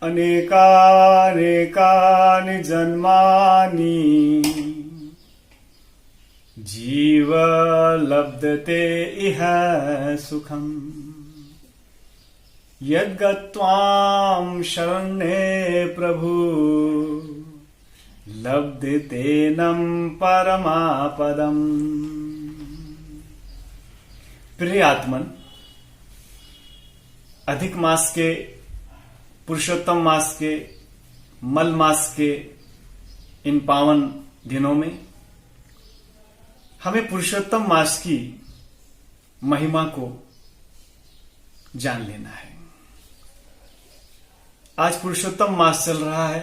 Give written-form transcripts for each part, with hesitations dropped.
अनेकानेकानि जन्मानि जीव लब्धते इह सुखम् यद्गत्वां शरण्ये प्रभु लब्धतेनं परमापदम्। प्रिय आत्मन, अधिक मास के, पुरुषोत्तम मास के, मल मास के इन पावन दिनों में हमें पुरुषोत्तम मास की महिमा को जान लेना है। आज पुरुषोत्तम मास चल रहा है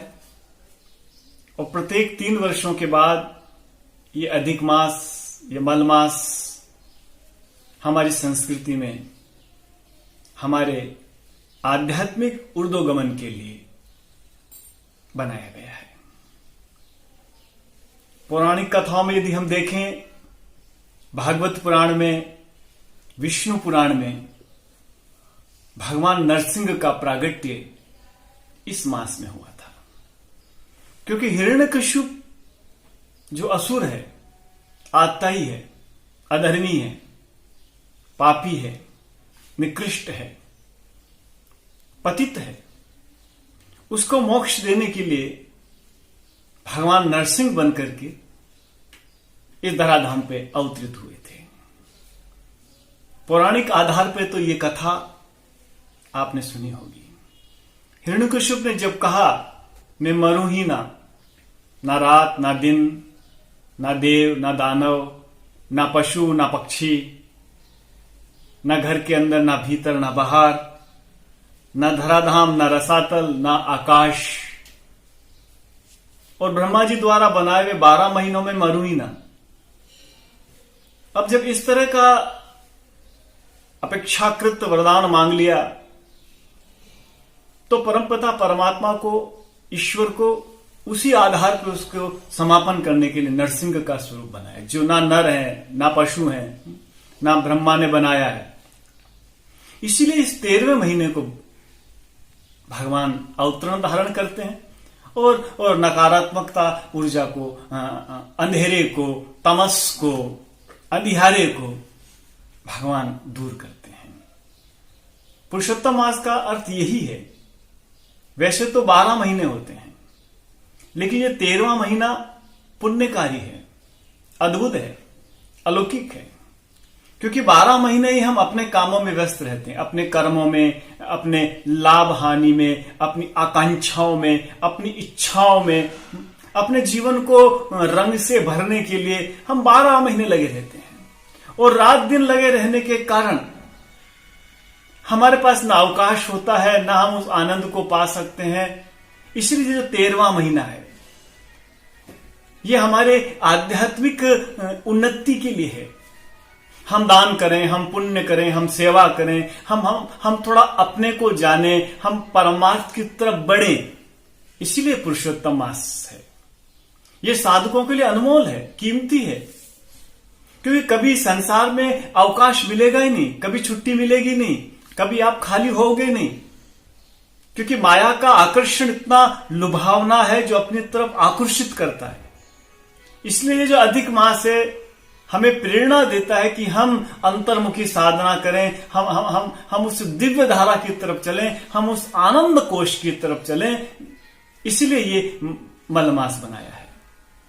और प्रत्येक 3 वर्षों के बाद ये अधिक मास, ये मल मास हमारी संस्कृति में हमारे आध्यात्मिक ऊर्ध्वगमन के लिए बनाया गया है। पौराणिक कथाओं में यदि हम देखें, भागवत पुराण में, विष्णु पुराण में भगवान नरसिंह का प्रागट्य इस मास में हुआ था, क्योंकि हिरण्यकश्यप जो असुर है, आत्ताई है, अधर्मी है, पापी है, निकृष्ट है, पतित है, उसको मोक्ष देने के लिए भगवान नरसिंह बनकर के इस धराधाम पे अवतरित हुए थे। पौराणिक आधार पे तो ये कथा आपने सुनी होगी। हिरण्यकश्यप ने जब कहा मैं मरूं ही ना रात ना दिन, ना देव ना दानव, ना पशु ना पक्षी, ना घर के अंदर ना भीतर ना बाहर, ना धराधाम ना रसातल ना आकाश, और ब्रह्मा जी द्वारा बनाए हुए 12 महीनों में मरूं ही ना। अब जब इस तरह का अपेक्षाकृत वरदान मांग लिया तो परमपिता परमात्मा को, ईश्वर को उसी आधार पर उसको समापन करने के लिए नरसिंह का स्वरूप बनाया, जो ना नर है, ना पशु है, ना ब्रह्मा ने बनाया है। इसीलिए इस 13वें महीने को भगवान अवतरण धारण करते हैं और नकारात्मकता ऊर्जा को, अंधेरे को, तमस को, अंधियारे को भगवान दूर करते हैं। पुरुषोत्तम मास का अर्थ यही है। वैसे तो 12 महीने होते हैं, लेकिन ये 13वां महीना पुण्यकारी है, अद्भुत है, अलौकिक है, क्योंकि 12 महीने ही हम अपने कामों में व्यस्त रहते हैं, अपने कर्मों में, अपने लाभ हानि में, अपनी आकांक्षाओं में, अपनी इच्छाओं में, अपने जीवन को रंग से भरने के लिए हम 12 महीने लगे रहते हैं। और रात दिन लगे रहने के कारण हमारे पास ना अवकाश होता है, ना हम उस आनंद को पा सकते हैं। इसलिए जो 13वां महीना है ये हमारे आध्यात्मिक उन्नति के लिए है। हम दान करें, हम पुण्य करें, हम सेवा करें, हम थोड़ा अपने को जाने, हम परमार्थ की तरफ बढ़े। इसीलिए पुरुषोत्तम मास है। ये साधकों के लिए अनमोल है, कीमती है, क्योंकि कभी संसार में अवकाश मिलेगा ही नहीं, कभी छुट्टी मिलेगी नहीं, कभी आप खाली होगे नहीं, क्योंकि माया का आकर्षण इतना लुभावना है जो अपनी तरफ आकर्षित करता है। इसलिए जो अधिक मास है हमें प्रेरणा देता है कि हम अंतर्मुखी साधना करें, हम उस दिव्य धारा की तरफ चलें, हम उस आनंद कोश की तरफ चलें। इसीलिए ये मलमास बनाया है।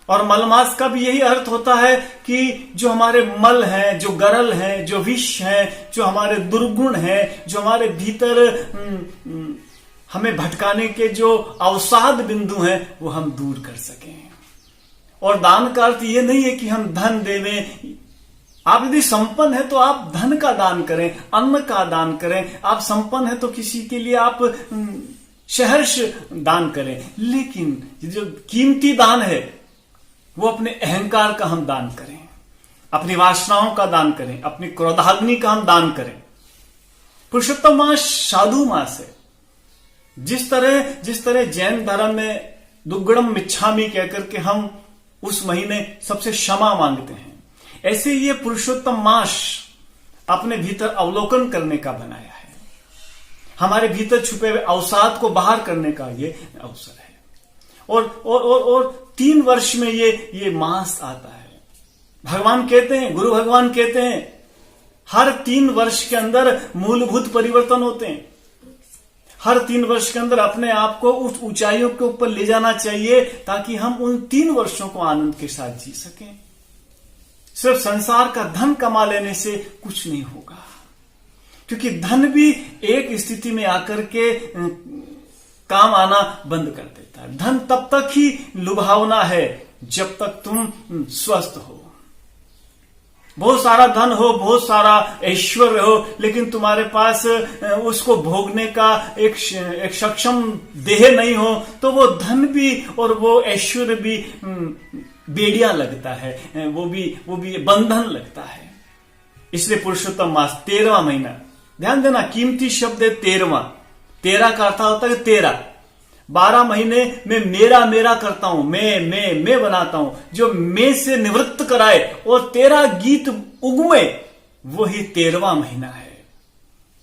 और मलमास का भी यही अर्थ होता है कि जो हमारे मल हैं, जो गरल हैं, जो विष हैं, जो हमारे दुर्गुण हैं, जो हमारे भीतर हमें भटकाने के जो अवसाद बिंदु हैं, वो हम दूर कर सकें। और दान का अर्थ ये नहीं है कि हम धन देवें। आप यदि संपन्न है तो आप धन का दान करें, अन्न का दान करें। आप संपन्न है तो किसी के लिए आप सहर्ष दान करें। लेकिन जो कीमती दान है वो अपने अहंकार का हम दान करें, अपनी वासनाओं का दान करें, अपनी क्रोधाग्नि का हम दान करें। पुरुषोत्तम मास साधु मास है। जिस तरह जैन धर्म में दुग्गड़म मिच्छामि कहकर के हम उस महीने सबसे क्षमा मांगते हैं, ऐसे ये पुरुषोत्तम मास अपने भीतर अवलोकन करने का बनाया है। हमारे भीतर छुपे हुए अवसाद को बाहर करने का ये अवसर है। और 3 वर्ष में ये मास आता है। भगवान कहते हैं, गुरु भगवान कहते हैं, हर 3 वर्ष के अंदर मूलभूत परिवर्तन होते हैं। हर 3 वर्ष के अंदर अपने आप को उस ऊंचाइयों के ऊपर ले जाना चाहिए, ताकि हम उन 3 वर्षों को आनंद के साथ जी सकें। सिर्फ संसार का धन कमा लेने से कुछ नहीं होगा, क्योंकि धन भी एक स्थिति में आकर के काम आना बंद कर देता है। धन तब तक ही लुभावना है जब तक तुम स्वस्थ हो। बहुत सारा धन हो, बहुत सारा ऐश्वर्य हो, लेकिन तुम्हारे पास उसको भोगने का एक सक्षम देह नहीं हो, तो वो धन भी और वो ऐश्वर्य भी बेड़िया लगता है, वो भी बंधन लगता है। इसलिए पुरुषोत्तम मास 13वां महीना, ध्यान देना, कीमती शब्द है 13वां। 13 का अर्थ होता है 13। 12 महीने में मेरा मेरा करता हूं, मैं बनाता हूं, जो मैं से निवृत्त कराए और तेरा गीत उगमे, वही 13वां महीना है।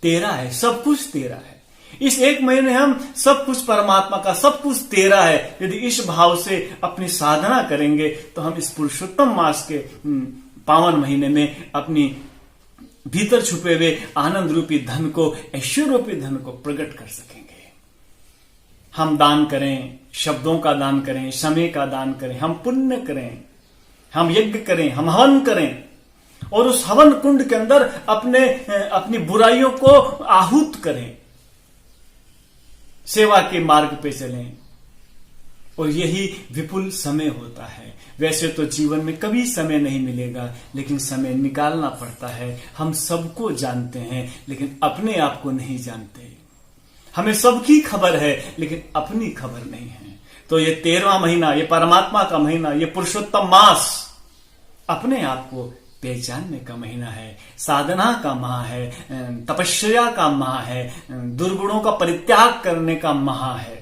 13 है, सब कुछ 13 है। इस 1 महीने हम सब कुछ परमात्मा का, सब कुछ 13 है। यदि इस भाव से अपनी साधना करेंगे तो हम इस पुरुषोत्तम मास के पावन महीने में अपनी भीतर छुपे हुए आनंद रूपी धन को, ऐश्वर्य रूपी धन को प्रकट कर सकेंगे। हम दान करें, शब्दों का दान करें, समय का दान करें, हम पुण्य करें, हम यज्ञ करें, हम हवन करें, और उस हवन कुंड के अंदर अपनी बुराइयों को आहूत करें, सेवा के मार्ग पे चलें, और यही विपुल समय होता है। वैसे तो जीवन में कभी समय नहीं मिलेगा, लेकिन समय निकालना पड़ता है। हम सबको जानते हैं, लेकिन अपने आप को नहीं जानते। हमें सबकी खबर है, लेकिन अपनी खबर नहीं है। तो ये 13वां महीना, ये परमात्मा का महीना, ये पुरुषोत्तम मास अपने आप को पहचानने का महीना है, साधना का माह है, तपस्या का माह है, दुर्गुणों का परित्याग करने का माह है।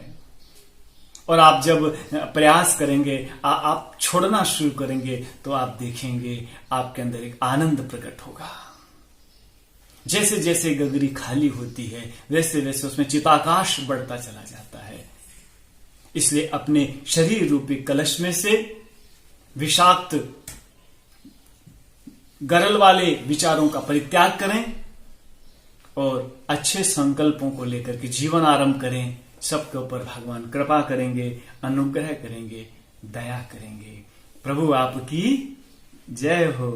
और आप जब प्रयास करेंगे, आप छोड़ना शुरू करेंगे, तो आप देखेंगे आपके अंदर एक आनंद प्रकट होगा। जैसे जैसे गगरी खाली होती है, वैसे वैसे उसमें चिताकाश बढ़ता चला जाता है। इसलिए अपने शरीर रूपी कलश में से विषाक्त गरल वाले विचारों का परित्याग करें और अच्छे संकल्पों को लेकर के जीवन आरंभ करें। सबके ऊपर भगवान कृपा करेंगे, अनुग्रह करेंगे, दया करेंगे। प्रभु आपकी जय हो।